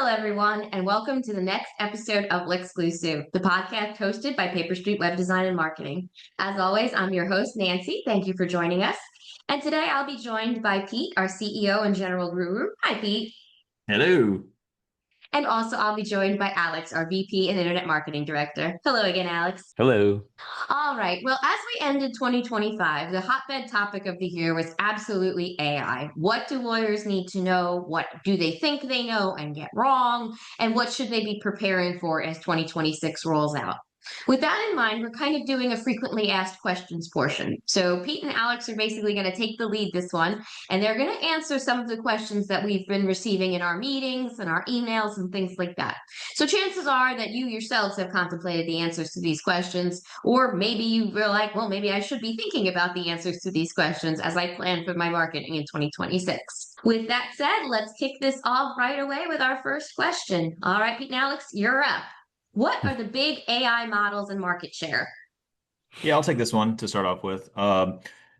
Hello, everyone, and welcome to the next episode of L'Exclusive, the podcast hosted by Paper Street Web Design and Marketing. As always, I'm your host, Nancy. Thank you for joining us. And today I'll be joined by Pete, our CEO and general guru. Hi, Pete. Hello. And also, I'll be joined by Alex, our VP and Internet Marketing Director. Hello again, Alex. Hello. All right. Well, as we ended 2025, the hotbed topic of the year was absolutely AI. What do lawyers need to know? What do they think they know and get wrong? And what should they be preparing for as 2026 rolls out? With that in mind, we're kind of doing a frequently asked questions portion. So Pete and Alex are basically going to take the lead this one, and they're going to answer some of the questions that we've been receiving in our meetings and our emails and things like that. So chances are that you yourselves have contemplated the answers to these questions, or maybe you were like, well, maybe I should be thinking about the answers to these questions as I plan for my marketing in 2026. With that said, let's kick this off right away with our first question. All right, Pete and Alex, you're up. What are the big AI models and market share? Yeah, I'll take this one to start off with.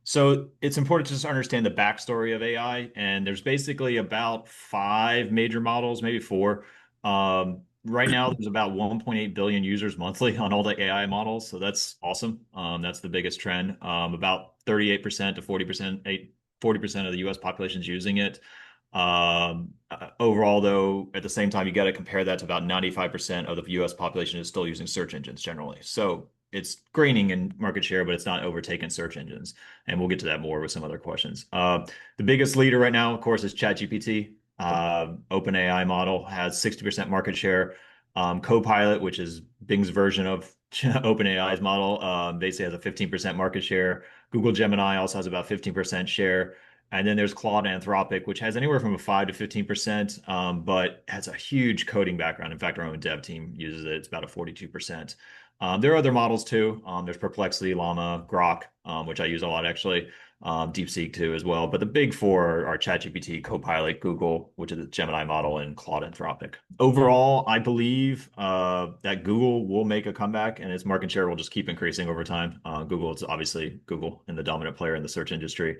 So it's important to just understand the backstory of AI, and there's basically about five major models, maybe four. Right now, there's about 1.8 billion users monthly on all the AI models, so that's awesome. That's the biggest trend. About 38% to 40% of the US population is using it. Overall, though, at the same time, you got to compare that to about 95% of the US population is still using search engines generally. So it's gaining in market share, but it's not overtaking search engines. And we'll get to that more with some other questions. The biggest leader right now, of course, is ChatGPT. OpenAI model has 60% market share. Copilot, which is Bing's version of OpenAI's model, basically has a 15% market share. Google Gemini also has about 15% share. And then there's Claude Anthropic, which has anywhere from a 5 to 15%, but has a huge coding background. In fact, our own dev team uses it. It's about a 42%. There are other models too. There's Perplexity, Llama, Grok, which I use a lot actually, DeepSeek too as well. But the big four are ChatGPT, Copilot, Google, which is the Gemini model, and Claude Anthropic. Overall, I believe that Google will make a comeback and its market share will just keep increasing over time. Google is obviously Google and the dominant player in the search industry.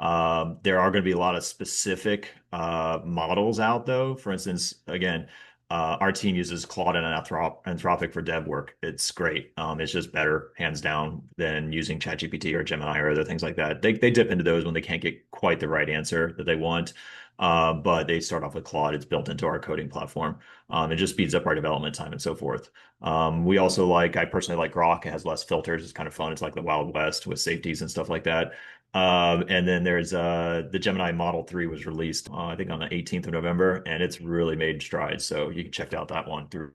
There are going to be a lot of specific models out though. For instance, again, our team uses Claude and Anthropic for dev work. It's great. It's just better, hands down, than using ChatGPT or Gemini or other things like that. They dip into those when they can't get quite the right answer that they want. But they start off with Claude. It's built into our coding platform. It just speeds up our development time and so forth. I personally like Grok. It has less filters. It's kind of fun. It's like the Wild West with safeties and stuff like that. And then there's the Gemini Model 3 was released, I think on the 18th of November, and it's really made strides. So you can check out that one through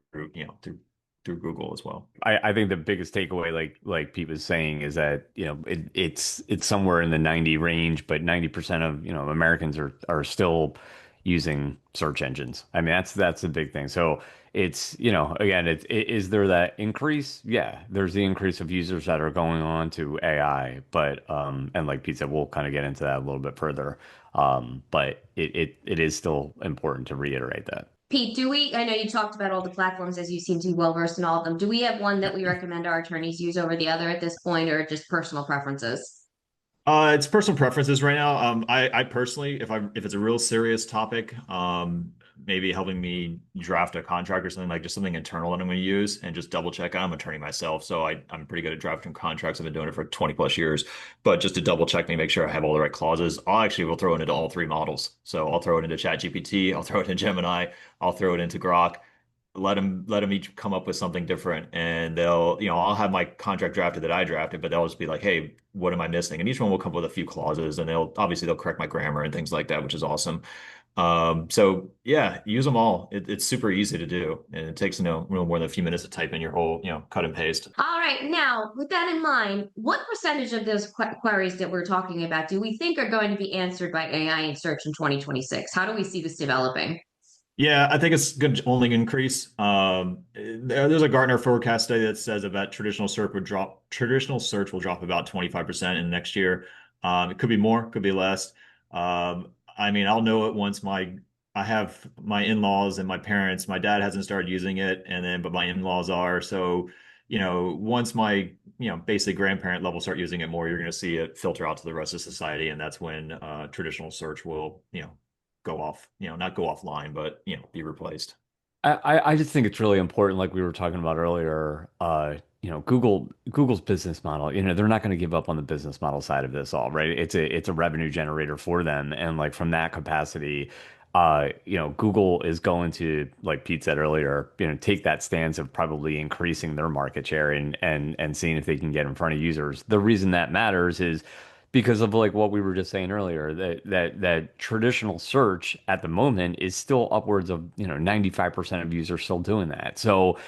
Google as well. I think the biggest takeaway, like Pete was saying, is that it's somewhere in the 90 range, but 90% of Americans are still using search engines. I mean, that's the big thing. So it's again, is there that increase? Yeah, there's the increase of users that are going on to AI, but and like Pete said, we'll kind of get into that a little bit further. But it is still important to reiterate that. Pete, I know you talked about all the platforms as you seem to be well versed in all of them. Do we have one that we recommend our attorneys use over the other at this point, or just personal preferences? It's personal preferences right now. I personally, if it's a real serious topic, maybe helping me draft a contract or something like just something internal that I'm going to use and just double check. I'm an attorney myself, so I'm pretty good at drafting contracts. I've been doing it for 20 plus years, but just to double check me, make sure I have all the right clauses. Will throw it into all three models. So I'll throw it into ChatGPT, I'll throw it in Gemini, I'll throw it into Grok. Let them each come up with something different, and I'll have my contract drafted that I drafted, but they'll just be like, hey, what am I missing? And each one will come up with a few clauses, and they'll correct my grammar and things like that, which is awesome. So yeah, use them all. It's super easy to do, and it takes no more than a few minutes to type in your whole cut and paste. All right. Now, with that in mind, what percentage of those queries that we're talking about do we think are going to be answered by AI in search in 2026? How do we see this developing? Yeah, I think it's going to only increase. There's a Gartner forecast study that says about traditional search will drop about 25% in next year. It could be more, could be less. I mean, I'll know it once I have my in-laws and my parents. My dad hasn't started using it, but my in-laws are. So, once my, basic grandparent level start using it more, you're going to see it filter out to the rest of society, and that's when traditional search will, go off, not go offline, but be replaced. I just think it's really important, like we were talking about earlier. Google's business model, they're not going to give up on the business model side of this all, right? It's a revenue generator for them. And like from that capacity, Google is going to, like Pete said earlier, take that stance of probably increasing their market share and seeing if they can get in front of users. The reason that matters is because of like what we were just saying earlier, that traditional search at the moment is still upwards of 95% of users still doing that. So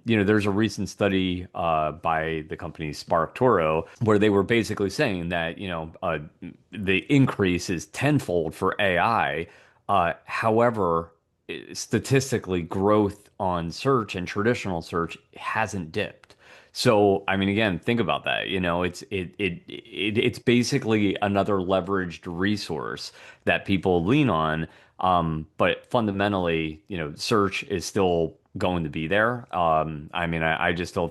there's a recent study by the company Spark Toro where they were basically saying that the increase is tenfold for AI. However, statistically, growth on search and traditional search hasn't dipped. So, I mean, again, think about that. It's basically another leveraged resource that people lean on. But fundamentally, search is still going to be there. I mean, I just still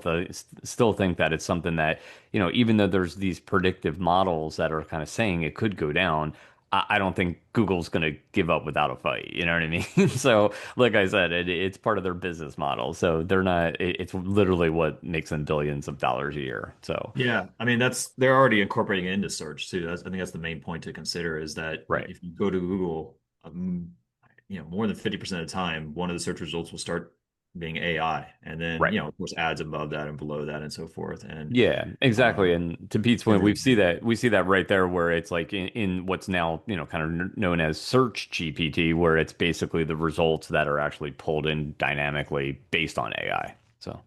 think that it's something that, even though there's these predictive models that are kind of saying it could go down, I don't think Google's going to give up without a fight. You know what I mean? So, like I said, it's part of their business model. So they're not. It's literally what makes them billions of dollars a year. So Yeah, I mean they're already incorporating it into search too. I think that's the main point to consider is that right, if you go to Google, more than 50% of the time, one of the search results will start being AI, and then right. of course ads above that and below that and so forth. And Yeah, exactly. um, And to Pete's point, every we see that right there where it's like in what's now, kind of known as search GPT, where it's basically the results that are actually pulled in dynamically based on AI. So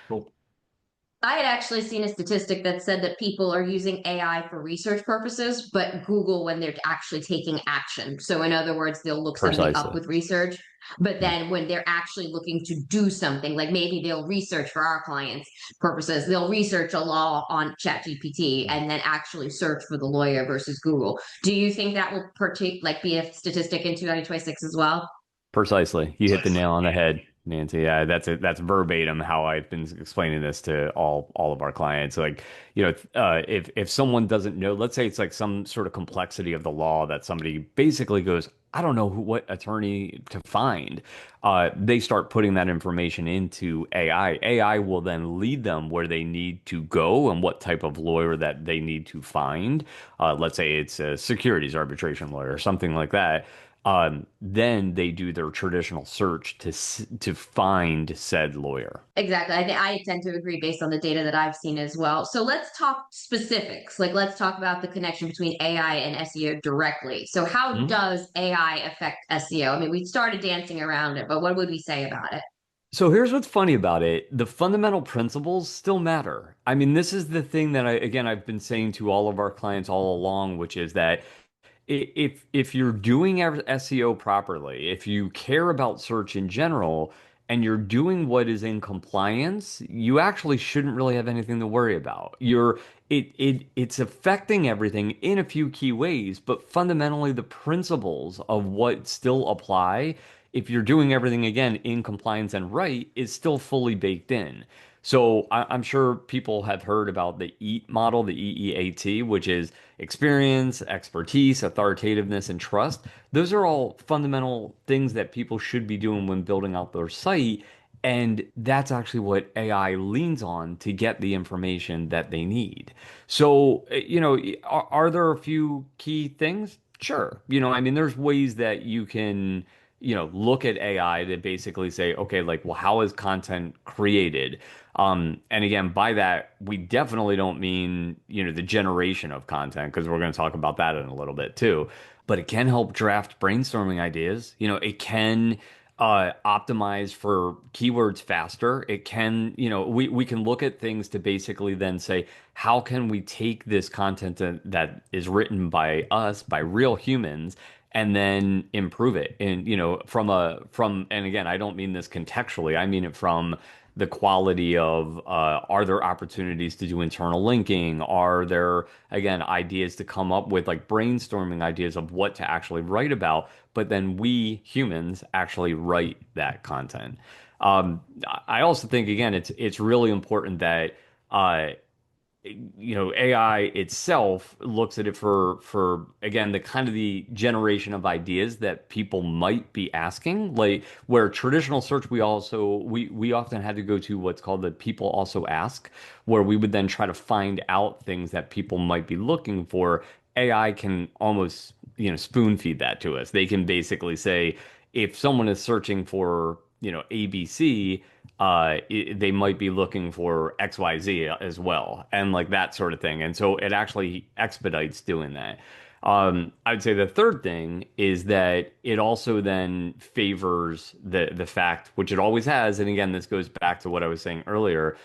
cool. I had actually seen a statistic that said that people are using AI for research purposes, but Google when they're actually taking action. So, in other words, they'll look something up precisely. with research, but Yeah. then when they're actually looking to do something, like maybe they'll research for our clients' purposes, they'll research a law on ChatGPT and then actually search for the lawyer versus Google. Do you think that will be a statistic in 2026 as well? Precisely. You hit the nail on the head, Nancy. Yeah, that's it. That's verbatim how I've been explaining this to all of our clients. Like, if someone doesn't know, let's say it's like some sort of complexity of the law that somebody basically goes, I don't know what attorney to find. They start putting that information into AI. AI will then lead them where they need to go and what type of lawyer that they need to find. Let's say it's a securities arbitration lawyer or something like that. Then they do their traditional search to find said lawyer. Exactly. I tend to agree based on the data that I've seen as well. So let's talk specifics. Like, let's talk about the connection between AI and SEO directly. So, how Mhm. does AI affect SEO? I mean, we started dancing around it, but what would we say about it? So here's what's funny about it. The fundamental principles still matter. I mean, this is the thing that I've been saying to all of our clients all along, which is that if you're doing SEO properly, if you care about search in general, and you're doing what is in compliance, you actually shouldn't really have anything to worry about. It's affecting everything in a few key ways, but fundamentally the principles of what still apply, if you're doing everything again in compliance and right, is still fully baked in. So I'm sure people have heard about the EAT model, the EEAT, which is experience, expertise, authoritativeness, and trust. Those are all fundamental things that people should be doing when building out their site. And that's actually what AI leans on to get the information that they need. So, are there a few key things? Sure. I mean, there's ways that you can, look at AI to basically say, okay, like, well, how is content created? And again, by that, we definitely don't mean, the generation of content, because we're going to talk about that in a little bit too. But it can help draft brainstorming ideas. It can optimize for keywords faster. It can, we can look at things to basically then say, how can we take this content that is written by us, by real humans, and then improve it? And, and again, I don't mean this contextually, I mean it from the quality of are there opportunities to do internal linking? Are there, again, ideas to come up with like brainstorming ideas of what to actually write about? But then we humans actually write that content. I also think, again, it's really important that AI itself looks at it for again the kind of the generation of ideas that people might be asking, like where traditional search we often had to go to what's called the people also ask, where we would then try to find out things that people might be looking for. AI can almost spoon feed that to us. They can basically say if someone is searching for ABC, they might be looking for XYZ as well, and like that sort of thing. And so it actually expedites doing that. I'd say the third thing is that it also then favors the fact, which it always has, and again, this goes back to what I was saying earlier.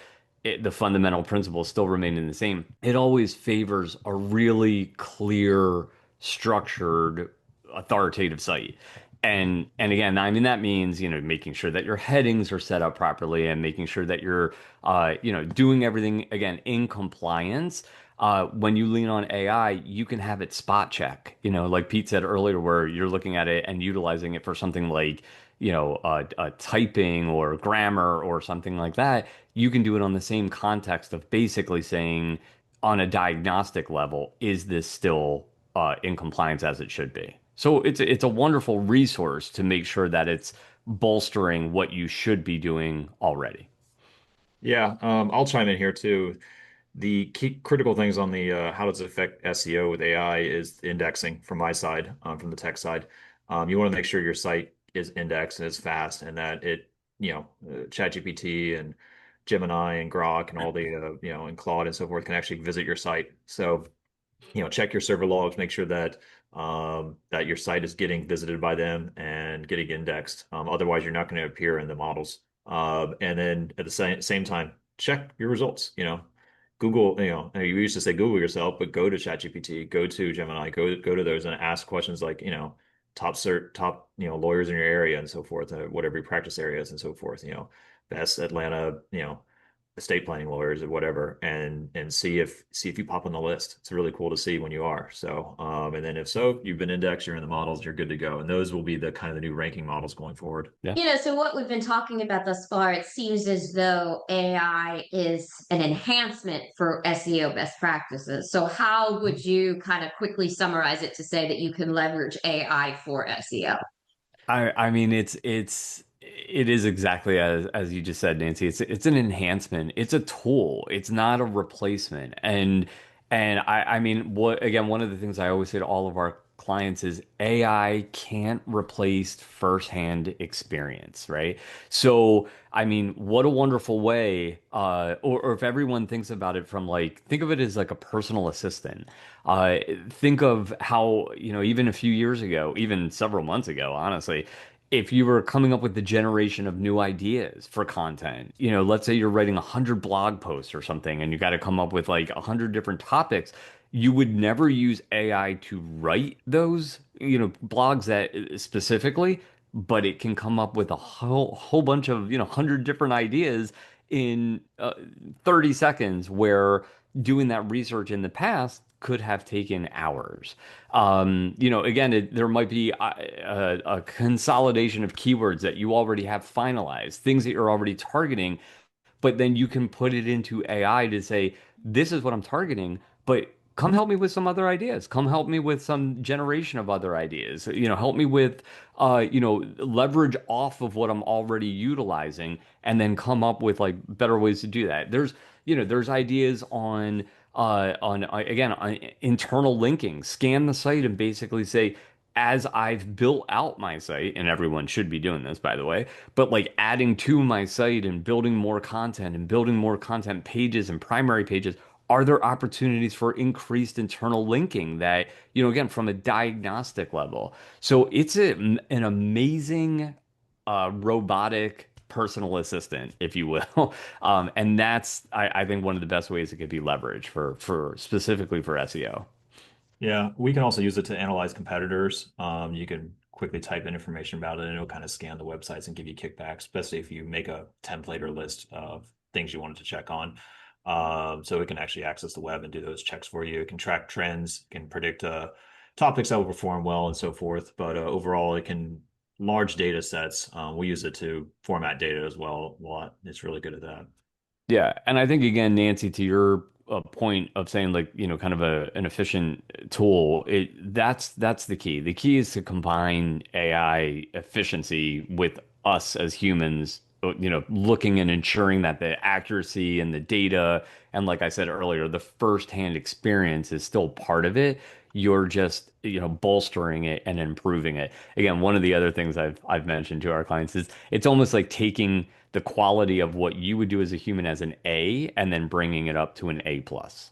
The fundamental principles still remain the same. It always favors a really clear, structured, authoritative site. And again, I mean that means making sure that your headings are set up properly and making sure that you're doing everything again in compliance. When you lean on AI, you can have it spot check. Like Pete said earlier, where you're looking at it and utilizing it for something like typing or grammar or something like that. You can do it on the same context of basically saying on a diagnostic level, is this still in compliance as it should be? So it's a wonderful resource to make sure that it's bolstering what you should be doing already. Yeah, I'll chime in here too. The key critical things on the how does it affect SEO with AI is indexing from my side, from the tech side. You want to make sure your site is indexed and is fast, and that ChatGPT and Gemini and Grok and all the and Claude and so forth can actually visit your site. So check your server logs, make sure that that your site is getting visited by them and getting indexed. Otherwise, you're not going to appear in the models. And then at the same time, check your results. Google. You used to say Google yourself, but go to ChatGPT, go to Gemini, go to those and ask questions like top lawyers in your area and so forth, whatever your practice areas and so forth. Best Atlanta estate planning lawyers or whatever, and see if you pop on the list. It's really cool to see when you are. So, and then if so, you've been indexed, you're in the models, you're good to go. And those will be the kind of the new ranking models going forward. Yeah. So what we've been talking about thus far, it seems as though AI is an enhancement for SEO best practices. So how would you kind of quickly summarize it to say that you can leverage AI for SEO? I mean it is exactly as you just said, Nancy. It's an enhancement. It's a tool. It's not a replacement. And I mean what again, one of the things I always say to all of our clients is AI can't replace firsthand experience, right? So I mean, what a wonderful way, or if everyone thinks about it from like, think of it as like a personal assistant. Think of how, even a few years ago, even several months ago, honestly, if you were coming up with the generation of new ideas for content, let's say you're writing 100 blog posts or something and you got to come up with like 100 different topics, you would never use AI to write those, blogs that specifically, but it can come up with a whole bunch of, 100 different ideas in 30 seconds, where doing that research in the past could have taken hours. Again, there might be a consolidation of keywords that you already have finalized, things that you're already targeting, but then you can put it into AI to say, this is what I'm targeting, but come help me with some other ideas. Come help me with some generation of other ideas. Help me with, leverage off of what I'm already utilizing and then come up with like better ways to do that. There's ideas on internal linking. Scan the site and basically say, as I've built out my site, and everyone should be doing this, by the way, but like adding to my site and building more content and building more content pages and primary pages, are there opportunities for increased internal linking that, again, from a diagnostic level? So it's an amazing robotic personal assistant, if you will. And that's, I think, one of the best ways it could be leveraged for specifically for SEO. Yeah, we can also use it to analyze competitors. You can quickly type in information about it and it'll kind of scan the websites and give you kickbacks, especially if you make a template or list of things you wanted to check on. So it can actually access the web and do those checks for you. It can track trends, can predict topics that will perform well and so forth. But overall, it can large data sets. We use it to format data as well a lot. It's really good at that. Yeah, and I think again, Nancy, to a point of saying like, kind of an efficient tool, that's the key. The key is to combine AI efficiency with us as humans, looking and ensuring that the accuracy and the data, and like I said earlier, the firsthand experience is still part of it. You're just, bolstering it and improving it. Again, one of the other things I've mentioned to our clients is it's almost like taking the quality of what you would do as a human as an A and then bringing it up to an A plus.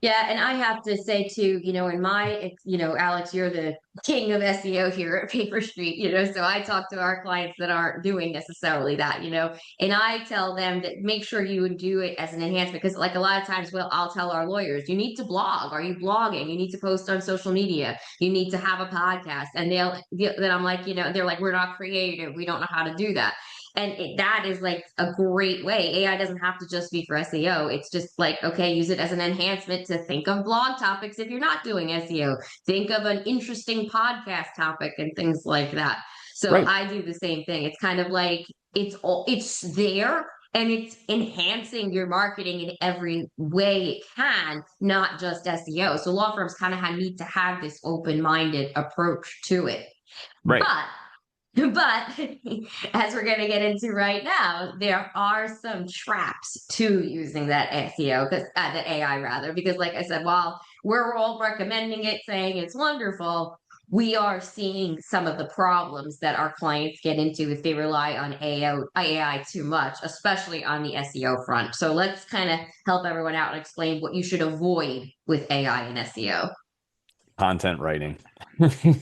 Yeah, and I have to say too, in Alex, you're the king of SEO here at Paper Street, so I talk to our clients that aren't doing necessarily that, and I tell them that make sure you would do it as an enhancement because like a lot of times, well, I'll tell our lawyers, you need to blog. Are you blogging? You need to post on social media. You need to have a podcast. And then I'm like, they're like, we're not creative. We don't know how to do that. And that is like a great way. AI doesn't have to just be for SEO. It's just like, okay, use it as an enhancement to think of blog topics if you're not doing SEO. Think of an interesting podcast topic and things like that. So Right. I do the same thing. It's kind of like it's there and it's enhancing your marketing in every way it can, not just SEO. So law firms kind of need to have this open-minded approach to it. Right. But but as we're going to get into right now, there are some traps to using that SEO, because the AI rather, because like I said, while we're all recommending it, saying it's wonderful, we are seeing some of the problems that our clients get into if they rely on AI too much, especially on the SEO front. So let's kind of help everyone out and explain what you should avoid with AI and SEO. Content writing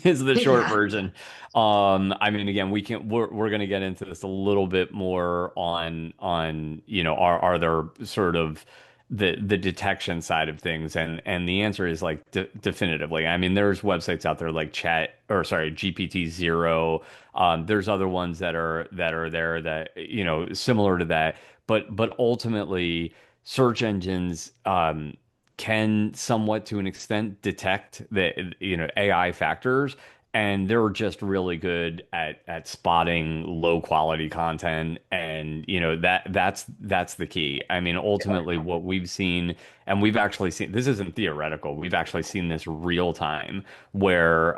is the short Yeah. version. I mean, again, we're going to get into this a little bit more on, are there sort of the detection side of things, and the answer is like definitively. I mean, there's websites out there like GPT zero. There's other ones that are there that, similar to that, but ultimately search engines can somewhat to an extent detect the AI factors, and they're just really good at spotting low quality content, and that's the key. I mean, ultimately what we've seen, and we've actually seen, this isn't theoretical, we've actually seen this real time where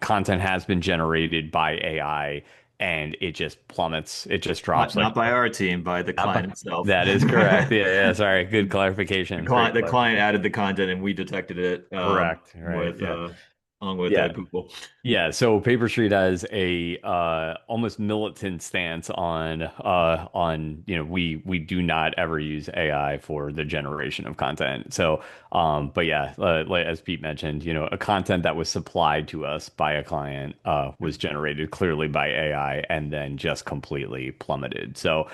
content has been generated by AI and it just plummets. It just drops like Not by our team, by the not client by- itself. that is correct. Yeah, yeah. Sorry. Good clarification. Great The client clarification. added the content and we detected it Correct. Right. with Yeah. along with Yeah. Google. Yeah, so Paper Street has a almost militant stance on we do not ever use AI for the generation of content. So but yeah, like as Pete mentioned, a content that was supplied to us by a client was generated clearly by AI and then just completely plummeted. So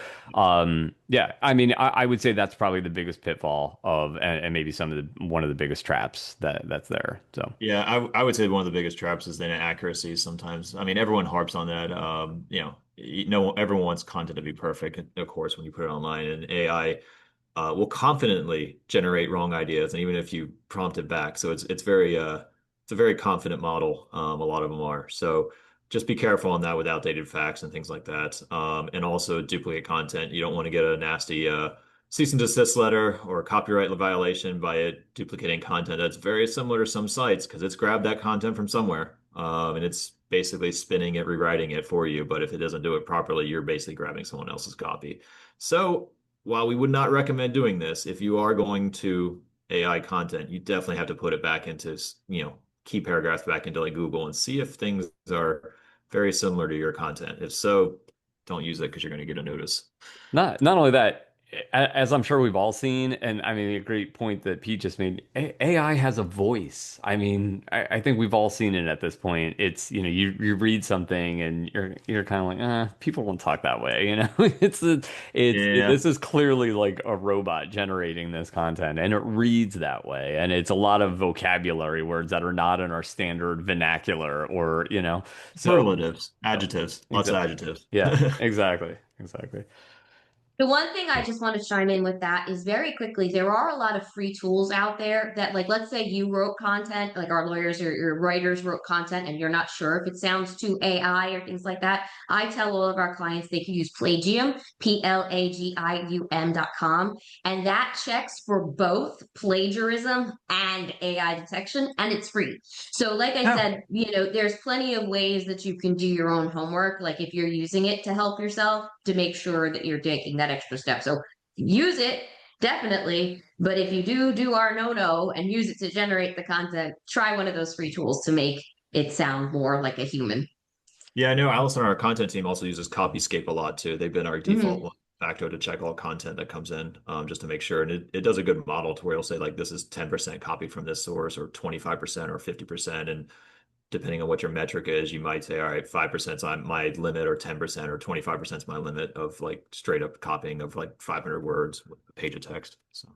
yeah, I mean I would say that's probably the biggest pitfall and maybe one of the biggest traps that's there. So Yeah, I would say one of the biggest traps is the inaccuracy sometimes. I mean, everyone harps on that. Everyone wants content to be perfect, of course, when you put it online, and AI will confidently generate wrong ideas, and even if you prompt it back, so it's a very confident model. A lot of them are. So just be careful on that with outdated facts and things like that. And also duplicate content. You don't want to get a nasty cease and desist letter or a copyright violation by it duplicating content that's very similar to some sites because it's grabbed that content from somewhere. And it's basically spinning it, rewriting it for you. But if it doesn't do it properly, you're basically grabbing someone else's copy. So while we would not recommend doing this, if you are going to AI content, you definitely have to put it back into, key paragraphs back into like Google and see if things are very similar to your content. If so, don't use it because you're going to get a notice. not only that, as I'm sure we've all seen, and I mean a great point that Pete just made, AI has a voice. I mean, I think we've all seen it at this point. It's, you read something and you're kind of like, people won't talk that way, Yeah, this is clearly like a robot generating this content, and it reads that way, and it's a lot of vocabulary words that are not in our standard vernacular, or so superlatives, adjectives, lots of exactly, adjectives. yeah, exactly, exactly. The one thing I just want to chime in with that is very quickly, there are a lot of free tools out there that, like, let's say you wrote content, like our lawyers or your writers wrote content, and you're not sure if it sounds too AI or things like that. I tell all of our clients they can use Plagium, Plagium.com, and that checks for both plagiarism and AI detection, and it's free. So, like I Oh, said, there's plenty of ways that you can do your own homework. Like if you're using it to help yourself, to make sure that you're taking that extra step. So use it, definitely. But if you do our no and use it to generate the content, try one of those free tools to make it sound more like a human. yeah, I know Allison, our content team, also uses Copyscape a lot too. They've been our default Mhm. one facto to check all content that comes in, just to make sure. And it does a good model to where it'll say like this is 10% copied from this source or 25% or 50%. And depending on what your metric is, you might say, all right, 5% is on my limit or 10% or 25% is my limit of like straight up copying of like 500 words with a page of text. So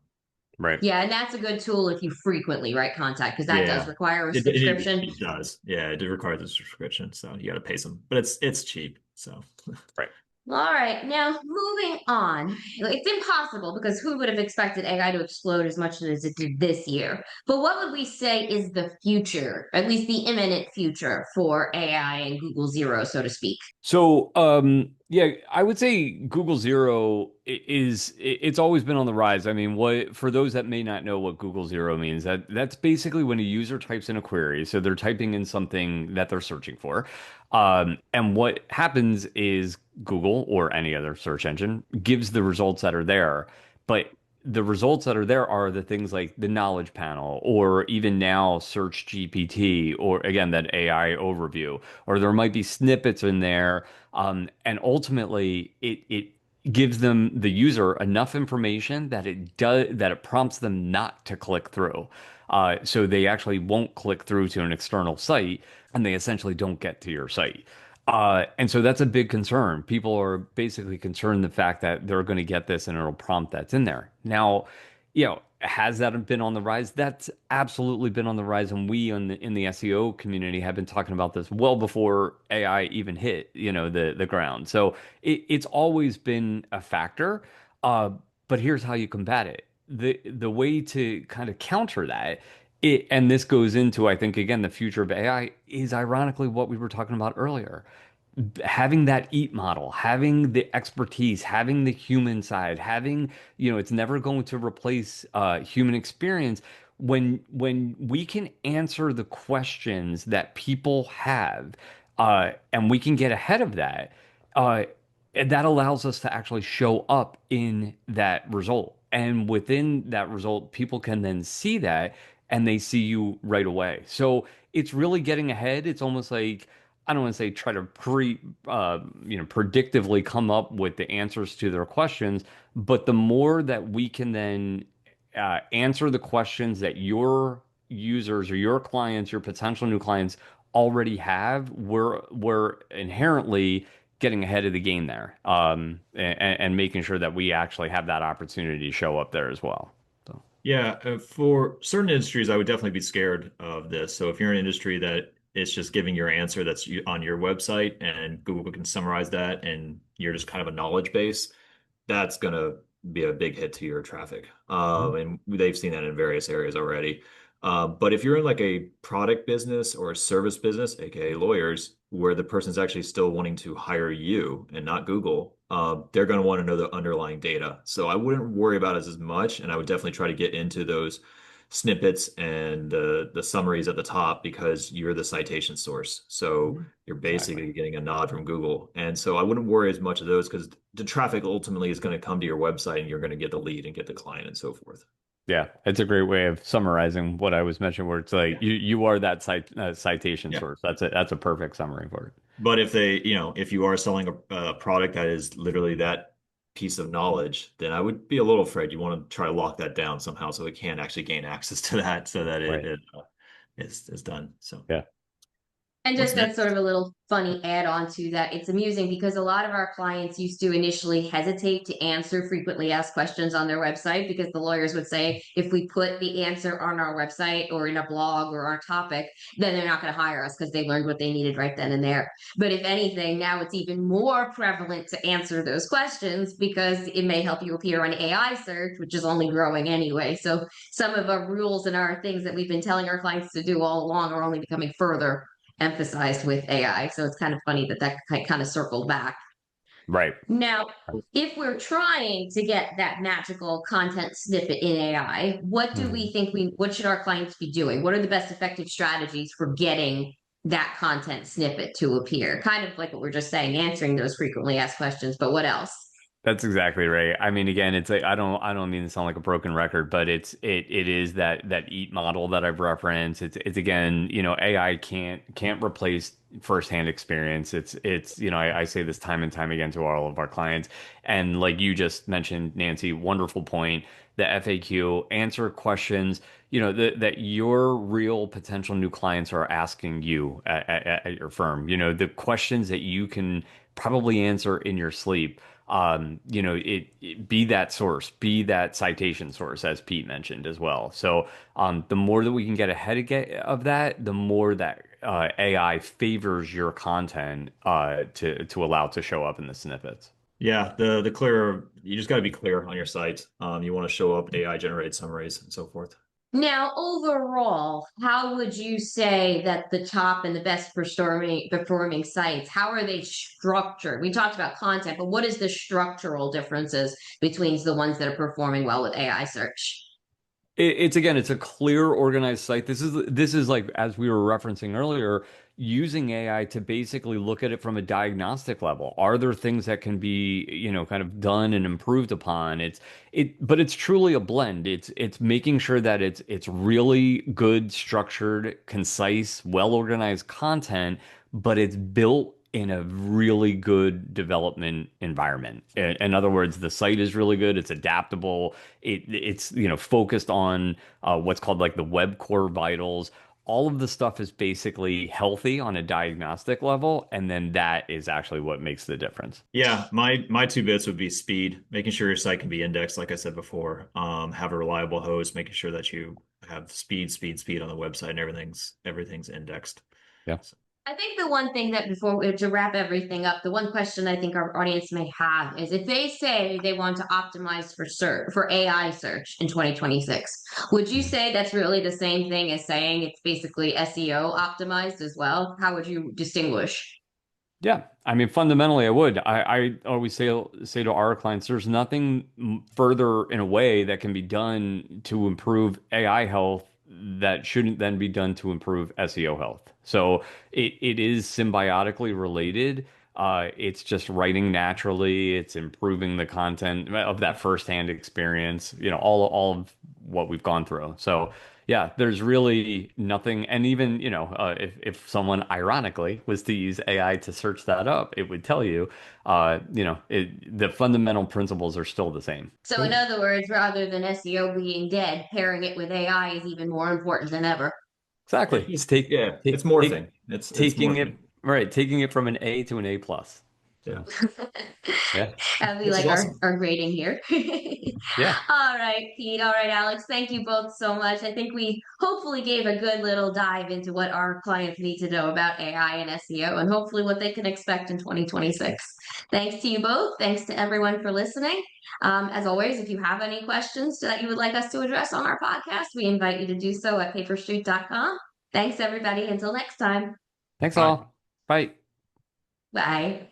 Right. Yeah, and that's a good tool if you frequently write content because that does yeah, require a it, subscription. it does. Yeah, it requires a subscription. So you got to pay some, but it's cheap. So Right. All right, now moving on. It's impossible because who would have expected AI to explode as much as it did this year? But what would we say is the future, at least the imminent future for AI and Google Zero, so to speak? So, yeah, I would say Google Zero it's always been on the rise. I mean, what for those that may not know what Google Zero means, that's basically when a user types in a query. So they're typing in something that they're searching for. And what happens is Google or any other search engine gives the results that are there. But the results that are there are the things like the knowledge panel or even now Search GPT or again that AI overview or there might be snippets in there. And ultimately, it gives them the user enough information that it prompts them not to click through. So they actually won't click through to an external site, and they essentially don't get to your site. And so that's a big concern. People are basically concerned the fact that they're going to get this and it'll prompt that's in there. Now, has that been on the rise? That's absolutely been on the rise, and we in the SEO community have been talking about this well before AI even hit, the ground. So it's always been a factor. Uh, but here's how you combat it. The way to kind of counter that, and this goes into, I think, again, the future of AI is ironically what we were talking about earlier having that eat model, having the expertise, having the human side, having, it's never going to replace human experience. When we can answer the questions that people have, and we can get ahead of that, uh, and that allows us to actually show up in that result. And within that result, people can then see that and they see you right away. So it's really getting ahead. It's almost like I don't want to say try to predictively come up with the answers to their questions, but the more that we can then answer the questions that your users or your clients, your potential new clients already have, we're inherently getting ahead of the game there, and making sure that we actually have that opportunity to show up there as well. So, yeah, for certain industries, I would definitely be scared of this. So if you're in an industry that it's just giving your answer that's on your website and Google can summarize that and you're just kind of a knowledge base, that's going to be a big hit to your traffic. And they've seen that in various areas already. But if you're in like a product business or a service business, aka lawyers, where the person's actually still wanting to hire you and not Google, they're going to want to know the underlying data. So I wouldn't worry about it as much, and I would definitely try to get into those snippets and the summaries at the top because you're the citation source. So you're exactly. basically getting a nod from Google. And so I wouldn't worry as much of those because the traffic ultimately is going to come to your website and you're going to get the lead and get the client and so forth. Yeah, it's a great way of summarizing what I was mentioning, where it's like Yeah. you are that citation Yeah. source. That's a perfect summary for it. But if if you are selling a product that is literally that piece of knowledge, then I would be a little afraid. You want to try to lock that down somehow so it can actually gain access to that so that Right. is done. So. Yeah. And What's just that's sort next? of a little funny add on to that. It's amusing because a lot of our clients used to initially hesitate to answer frequently asked questions on their website because the lawyers would say, if we put the answer on our website or in a blog or our topic, then they're not going to hire us because they learned what they needed right then and there. But if anything, now it's even more prevalent to answer those questions because it may help you appear on AI search, which is only growing anyway. So some of our rules and our things that we've been telling our clients to do all along are only becoming further emphasized with AI. So it's kind of funny that kind of circled back. Right. Now, if we're trying to get that magical content snippet in AI, what do Mhm. we think what should our clients be doing? What are the best effective strategies for getting that content snippet to appear? Kind of like what we're just saying, answering those frequently asked questions, but what else? That's exactly right. I mean, again, it's like I don't mean to sound like a broken record, but it is that EAT model that I've referenced. It's again, AI can't replace firsthand experience. It's I say this time and time again to all of our clients. And like you just mentioned, Nancy, wonderful point. The FAQ, answer questions, that your real potential new clients are asking you at your firm. The questions that you can probably answer in your sleep. Be that source, be that citation source, as Pete mentioned as well. So, the more that we can get ahead of that, the more that AI favors your content to allow to show up in the snippets. Yeah, the clearer, you just got to be clear on your site. You want to show up AI generated summaries and so forth. Now, overall, how would you say that the top and the best performing sites, how are they structured? We talked about content, but what is the structural differences between the ones that are performing well with AI search? It's again, it's a clear, organized site. This is like as we were referencing earlier, using AI to basically look at it from a diagnostic level. Are there things that can be, kind of done and improved upon? But it's truly a blend. It's making sure that it's really good, structured, concise, well-organized content, but it's built in a really good development environment. In other words, the site is really good. It's adaptable. It's focused on what's called like the web core vitals. All of the stuff is basically healthy on a diagnostic level, and then that is actually what makes the difference. Yeah, my two bits would be speed, making sure your site can be indexed, like I said before. Have a reliable host, making sure that you have speed on the website and everything's indexed. Yeah. So, I think the one thing that to wrap everything up, the one question I think our audience may have is if they say they want to optimize for AI search in 2026, would you say that's really the same thing as saying it's basically SEO optimized as well? How would you distinguish? Yeah, I mean, fundamentally, I would. I always say to our clients, there's nothing further in a way that can be done to improve AI health that shouldn't then be done to improve SEO health. So it is symbiotically related. It's just writing naturally. It's improving the content of that firsthand experience. All of what we've gone through. So yeah, there's really nothing. And even, if someone ironically was to use AI to search that up, it would tell you, the fundamental principles are still the same. So, in other words, rather than SEO being dead, pairing it with AI is even more important than ever. Exactly. it's just, yeah, it's morphing. It's Taking it, morphing. right, taking it from an A to an A plus. Yeah. So, yeah. That'd be This is like awesome. our grading here. Yeah. All right, Pete. All right, Alex. Thank you both so much. I think we hopefully gave a good little dive into what our clients need to know about AI and SEO and hopefully what they can expect in 2026. Thanks to you both. Thanks to everyone for listening. As always, if you have any questions that you would like us to address on our podcast, we invite you to do so at paperstreet.com. Thanks, everybody. Until next time. Thanks Bye. all. Bye. Bye.